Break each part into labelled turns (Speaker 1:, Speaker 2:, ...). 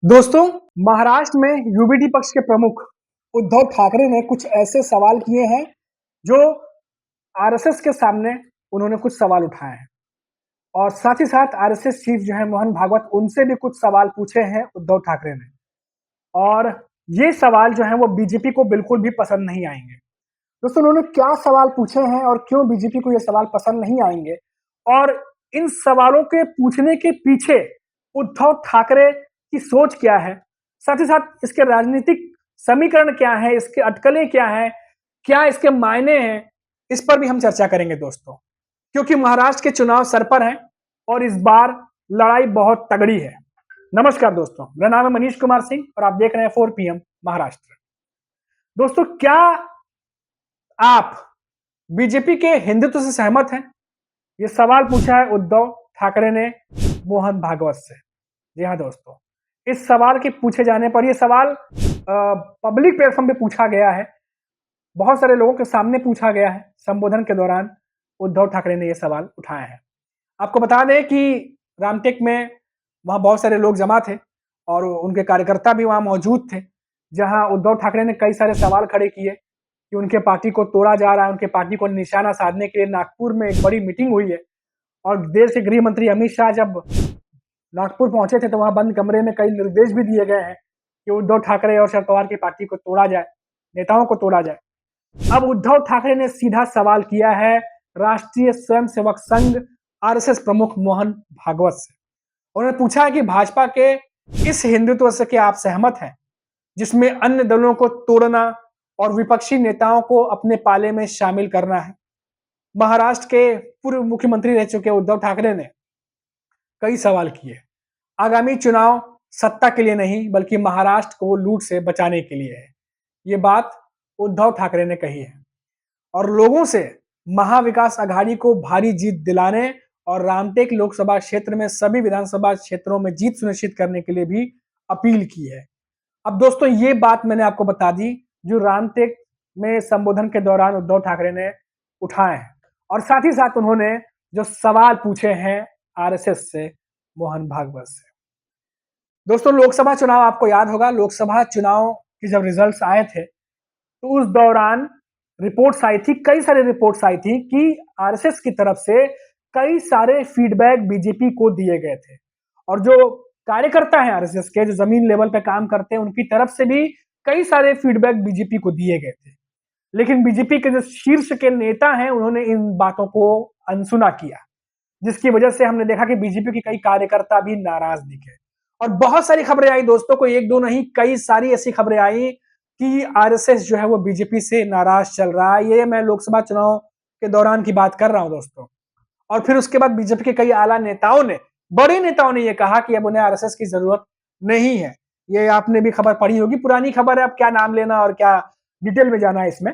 Speaker 1: दोस्तों, महाराष्ट्र में यूबीडी पक्ष के प्रमुख उद्धव ठाकरे ने कुछ ऐसे सवाल किए हैं जो आरएसएस के सामने उन्होंने कुछ सवाल उठाए हैं और साथ ही साथ आरएसएस चीफ जो है मोहन भागवत उनसे भी कुछ सवाल पूछे हैं उद्धव ठाकरे ने और ये सवाल जो है वो बीजेपी को बिल्कुल भी पसंद नहीं आएंगे। दोस्तों, उन्होंने क्या सवाल पूछे हैं और क्यों बीजेपी को ये सवाल पसंद नहीं आएंगे और इन सवालों के पूछने के पीछे उद्धव ठाकरे की सोच क्या है, साथ ही साथ इसके राजनीतिक समीकरण क्या है, इसके अटकलें क्या है, क्या इसके मायने हैं, इस पर भी हम चर्चा करेंगे दोस्तों। क्योंकि महाराष्ट्र के चुनाव सर पर हैं और इस बार लड़ाई बहुत तगड़ी है। नमस्कार दोस्तों, मेरा नाम है मनीष कुमार सिंह और आप देख रहे हैं 4 PM महाराष्ट्र। दोस्तों, क्या आप बीजेपी के हिंदुत्व से सहमत हैं? ये सवाल पूछा है उद्धव ठाकरे ने मोहन भागवत से। जी हाँ दोस्तों, इस सवाल के पूछे जाने पर ये सवाल पब्लिक प्लेटफॉर्म पे पूछा गया है, बहुत सारे लोगों के सामने पूछा गया है। संबोधन के दौरान उद्धव ठाकरे ने ये सवाल उठाए हैं। आपको बता दें कि रामटेक में वहाँ बहुत सारे लोग जमा थे और उनके कार्यकर्ता भी वहाँ मौजूद थे, जहाँ उद्धव ठाकरे ने कई सारे सवाल खड़े किए कि उनके पार्टी को तोड़ा जा रहा है, उनके पार्टी को निशाना साधने के लिए नागपुर में एक बड़ी मीटिंग हुई है और देश के गृह मंत्री अमित शाह जब नागपुर पहुंचे थे तो वहां बंद कमरे में कई निर्देश भी दिए गए हैं कि उद्धव ठाकरे और शरद पवार की पार्टी को तोड़ा जाए, नेताओं को तोड़ा जाए। अब उद्धव ठाकरे ने सीधा सवाल किया है राष्ट्रीय स्वयंसेवक संघ आरएसएस प्रमुख मोहन भागवत से। उन्होंने पूछा है कि भाजपा के इस हिंदुत्व से क्या आप सहमत हैं जिसमें अन्य दलों को तोड़ना और विपक्षी नेताओं को अपने पाले में शामिल करना है। महाराष्ट्र के पूर्व मुख्यमंत्री रह चुके उद्धव ठाकरे ने कई सवाल किए। आगामी चुनाव सत्ता के लिए नहीं बल्कि महाराष्ट्र को लूट से बचाने के लिए है, ये बात उद्धव ठाकरे ने कही है और लोगों से महाविकास अघाड़ी को भारी जीत दिलाने और रामटेक लोकसभा क्षेत्र में सभी विधानसभा क्षेत्रों में जीत सुनिश्चित करने के लिए भी अपील की है। अब दोस्तों, ये बात मैंने आपको बता दी जो रामटेक में संबोधन के दौरान उद्धव ठाकरे ने उठाए हैं और साथ ही साथ उन्होंने जो सवाल पूछे हैं आरएसएस से मोहन भागवत से। दोस्तों, लोकसभा चुनाव आपको याद होगा, लोकसभा चुनाव की जब रिजल्ट्स आए थे तो उस दौरान रिपोर्ट्स आई थी, कई सारे रिपोर्ट्स आई थी कि आरएसएस की तरफ से कई सारे फीडबैक बीजेपी को दिए गए थे और जो कार्यकर्ता हैं आरएसएस के, जो जमीन लेवल पे काम करते हैं, उनकी तरफ से भी कई सारे फीडबैक बीजेपी को दिए गए थे। लेकिन बीजेपी के जो शीर्ष के नेता हैं उन्होंने इन बातों को अनसुना किया, जिसकी वजह से हमने देखा कि बीजेपी के कई कार्यकर्ता भी नाराज दिखे और बहुत सारी खबरें आई दोस्तों, को एक दो नहीं कई सारी ऐसी खबरें आई कि आरएसएस जो है वो बीजेपी से नाराज चल रहा है। ये मैं लोकसभा चुनाव के दौरान की बात कर रहा हूं दोस्तों। और फिर उसके बाद बीजेपी के कई आला नेताओं ने, बड़े नेताओं ने ये कहा कि अब उन्हें आरएसएस की जरूरत नहीं है। ये आपने भी खबर पढ़ी होगी, पुरानी खबर है, अब क्या नाम लेना और क्या डिटेल में जाना है इसमें।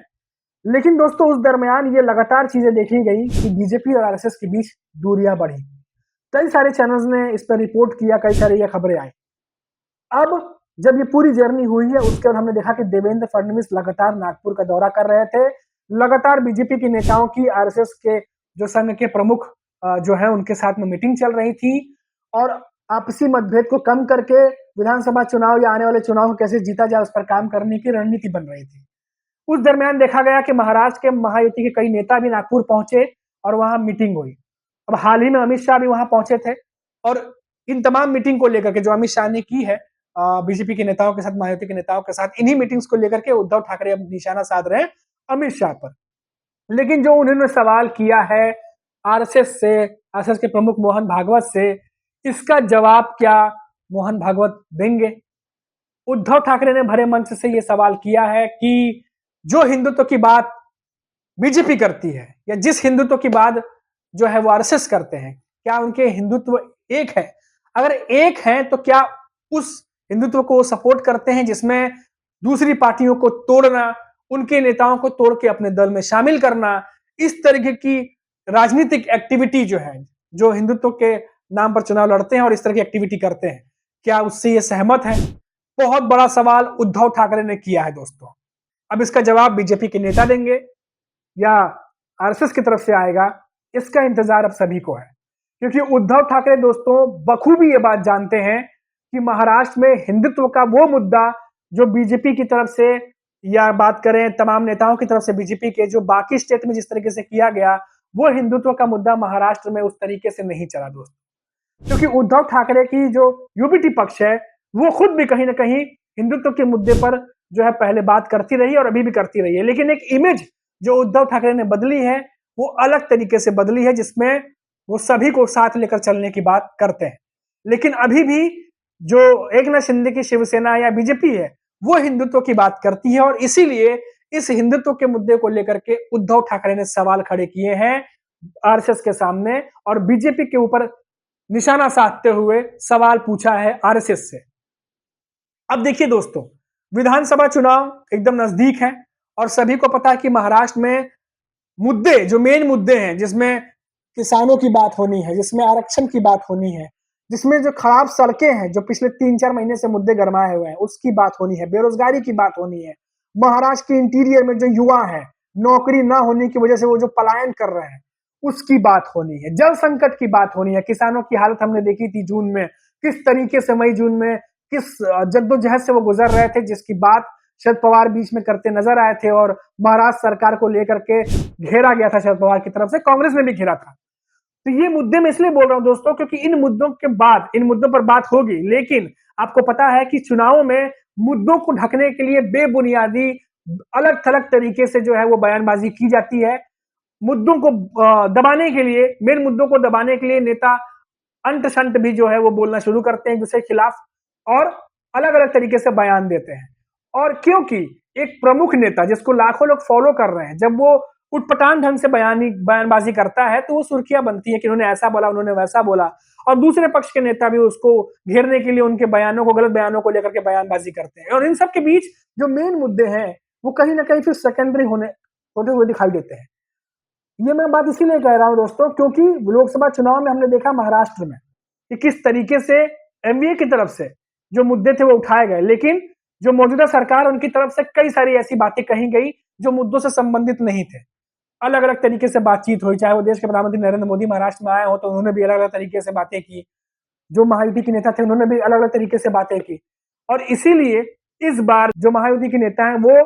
Speaker 1: लेकिन दोस्तों, उस दरमियान ये लगातार चीजें देखी गई कि बीजेपी और आरएसएस के बीच दूरियां बढ़ी। कई सारे चैनल्स ने इस पर रिपोर्ट किया, कई सारी ये खबरें आई। अब जब ये पूरी जर्नी हुई है उसके बाद हमने देखा कि देवेंद्र फडणवीस लगातार नागपुर का दौरा कर रहे थे, लगातार बीजेपी के नेताओं की आरएसएस के जो संघ के प्रमुख जो है उनके साथ में मीटिंग चल रही थी और आपसी मतभेद को कम करके विधानसभा चुनाव या आने वाले चुनाव को कैसे जीता जाए उस पर काम करने की रणनीति बन रही थी। उस दरमियान देखा गया कि महाराष्ट्र के महायुति के कई नेता भी नागपुर पहुंचे और वहां मीटिंग हुई। अब हाल ही में अमित शाह भी वहां पहुंचे थे और इन तमाम मीटिंग को लेकर के जो अमित शाह ने की है बीजेपी के नेताओं के साथ, महायुति के नेताओं के साथ, इन्हीं मीटिंग्स को लेकर के उद्धव ठाकरे अब निशाना साध रहे हैं अमित शाह पर। लेकिन जो उन्होंने सवाल किया है आरएसएस से, आरएसएस के प्रमुख मोहन भागवत से, इसका जवाब क्या मोहन भागवत देंगे? उद्धव ठाकरे ने भरे मंच से यह सवाल किया है कि जो हिंदुत्व की बात बीजेपी करती है या जिस हिंदुत्व की बात जो है वो आरएसएस करते हैं, क्या उनके हिंदुत्व एक है? अगर एक है तो क्या उस हिंदुत्व को सपोर्ट करते हैं जिसमें दूसरी पार्टियों को तोड़ना, उनके नेताओं को तोड़ के अपने दल में शामिल करना, इस तरीके की राजनीतिक एक्टिविटी जो है, जो हिंदुत्व के नाम पर चुनाव लड़ते हैं और इस तरह की एक्टिविटी करते हैं, क्या उससे ये सहमत है? बहुत बड़ा सवाल उद्धव ठाकरे ने किया है दोस्तों। अब इसका जवाब बीजेपी के नेता देंगे या आरएसएस की तरफ से आएगा, इसका इंतजार अब सभी को है, क्योंकि उद्धव ठाकरे दोस्तों बखूबी ये बात जानते हैं कि महाराष्ट्र में हिंदुत्व का वो मुद्दा जो बीजेपी की तरफ से या बात करें तमाम नेताओं की तरफ से बीजेपी के जो बाकी स्टेट में जिस तरीके से किया गया, वो हिंदुत्व का मुद्दा महाराष्ट्र में उस तरीके से नहीं चला दोस्तों। क्योंकि उद्धव ठाकरे की जो यूबीटी पक्ष है, वो खुद भी कहीं न कहीं हिंदुत्व के मुद्दे पर जो है पहले बात करती रही और अभी भी करती रही है। लेकिन एक इमेज जो उद्धव ठाकरे ने बदली है, वो अलग तरीके से बदली है जिसमें वो सभी को साथ लेकर चलने की बात करते हैं। लेकिन अभी भी जो एकनाथ शिंदे की शिवसेना या बीजेपी है, वो हिंदुत्व की बात करती है और इसीलिए इस हिंदुत्व के मुद्दे को लेकर के उद्धव ठाकरे ने सवाल खड़े किए हैं आरएसएस के सामने और बीजेपी के ऊपर निशाना साधते हुए सवाल पूछा है आरएसएस से। अब देखिए दोस्तों, विधानसभा चुनाव एकदम नजदीक है और सभी को पता है कि महाराष्ट्र में मुद्दे जो मेन मुद्दे हैं जिसमें किसानों की बात होनी है, जिसमें आरक्षण की बात होनी है, जिसमें जो खराब सड़कें हैं जो पिछले 3-4 महीने से मुद्दे गरमाए हुए हैं उसकी बात होनी है, बेरोजगारी की बात होनी है, महाराष्ट्र के इंटीरियर में जो युवा है नौकरी ना होने की वजह से वो जो पलायन कर रहे हैं उसकी बात होनी है, जल संकट की बात होनी है। किसानों की हालत हमने देखी थी जून में, किस तरीके से मई जून में किस जद्दोजहद से वो गुजर रहे थे, जिसकी बात शरद पवार बीच में करते नजर आए थे और महाराष्ट्र सरकार को लेकर के घेरा गया था शरद पवार की तरफ से, कांग्रेस ने भी घेरा था। तो ये मुद्दे मैं इसलिए बोल रहा हूं दोस्तों क्योंकि इन मुद्दों के बाद इन मुद्दों पर बात होगी, लेकिन आपको पता है कि चुनावों में मुद्दों को ढकने के लिए बेबुनियादी अलग थलग तरीके से जो है वो बयानबाजी की जाती है। मुद्दों को दबाने के लिए, मेन मुद्दों को दबाने के लिए नेता अंट शंट भी जो है वो बोलना शुरू करते हैं एक दूसरे के खिलाफ और अलग अलग तरीके से बयान देते हैं। और क्योंकि एक प्रमुख नेता जिसको लाखों लोग फॉलो कर रहे हैं, जब वो उटपटांग ढंग से बयानबाजी करता है तो वो सुर्खियां बनती है कि उन्होंने ऐसा बोला, उन्होंने वैसा बोला और दूसरे पक्ष के नेता भी उसको घेरने के लिए उनके बयानों को, गलत बयानों को लेकर के बयानबाजी करते हैं और इन सब के बीच जो मेन मुद्दे हैं वो कहीं ना कहीं फिर सेकेंडरी होते हुए दिखाई देते हैं। ये मैं बात इसीलिए कह रहा हूं दोस्तों क्योंकि लोकसभा चुनाव में हमने देखा महाराष्ट्र में कि किस तरीके से एमवीए की तरफ से जो मुद्दे थे वो उठाए गए, लेकिन जो मौजूदा सरकार उनकी तरफ से कई सारी ऐसी बातें कही गई जो मुद्दों से संबंधित नहीं थे। अलग अलग तरीके से बातचीत हुई, चाहे वो देश के प्रधानमंत्री नरेंद्र मोदी महाराष्ट्र में आए हो तो उन्होंने भी अलग अलग तरीके से बातें की, जो महायुति के नेता थे उन्होंने भी अलग अलग तरीके से बातें की और इसीलिए इस बार जो महायुति के नेता हैं वो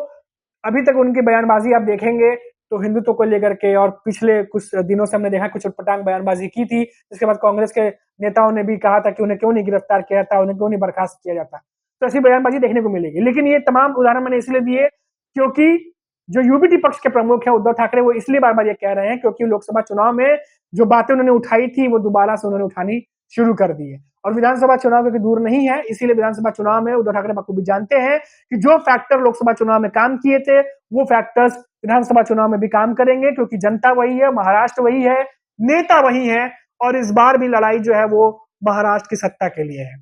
Speaker 1: अभी तक उनकी बयानबाजी आप देखेंगे तो हिंदुत्व को लेकर के और पिछले कुछ दिनों से हमने देखा कुछ उटपटांग बयानबाजी की थी। इसके बाद कांग्रेस के नेताओं ने भी कहा था कि उन्हें क्यों नहीं गिरफ्तार किया जाता, उन्हें क्यों नहीं बर्खास्त किया जाता, तो ऐसी बयानबाजी देखने को मिलेगी। लेकिन ये तमाम उदाहरण मैंने इसलिए दिए क्योंकि जो यूबीटी पक्ष के प्रमुख है उद्धव ठाकरे वो इसलिए बार बार ये कह रहे हैं क्योंकि लोकसभा चुनाव में जो बातें उन्होंने उठाई थी वो दोबारा से उन्होंने उठानी शुरू कर दी है और विधानसभा चुनाव क्योंकि दूर नहीं है इसीलिए विधानसभा चुनाव में उद्धव ठाकरे बखूबी जानते हैं कि जो फैक्टर लोकसभा चुनाव में काम किए थे वो फैक्टर्स विधानसभा चुनाव में भी काम करेंगे क्योंकि जनता वही है, महाराष्ट्र वही है, नेता वही है और इस बार भी लड़ाई जो है वो महाराष्ट्र की सत्ता के लिए है।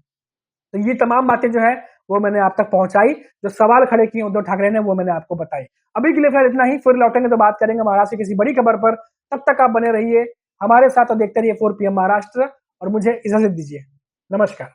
Speaker 1: तो ये तमाम बातें जो है वो मैंने आप तक पहुंचाई, जो सवाल खड़े किए उद्धव ठाकरे ने वो मैंने आपको बताई। अभी के लिए फिर इतना ही, फिर लौटेंगे तो बात करेंगे महाराष्ट्र की किसी बड़ी खबर पर। तब तक आप बने रहिए हमारे साथ और देखते रहिए 4 PM महाराष्ट्र और मुझे इजाजत दीजिए। नमस्कार।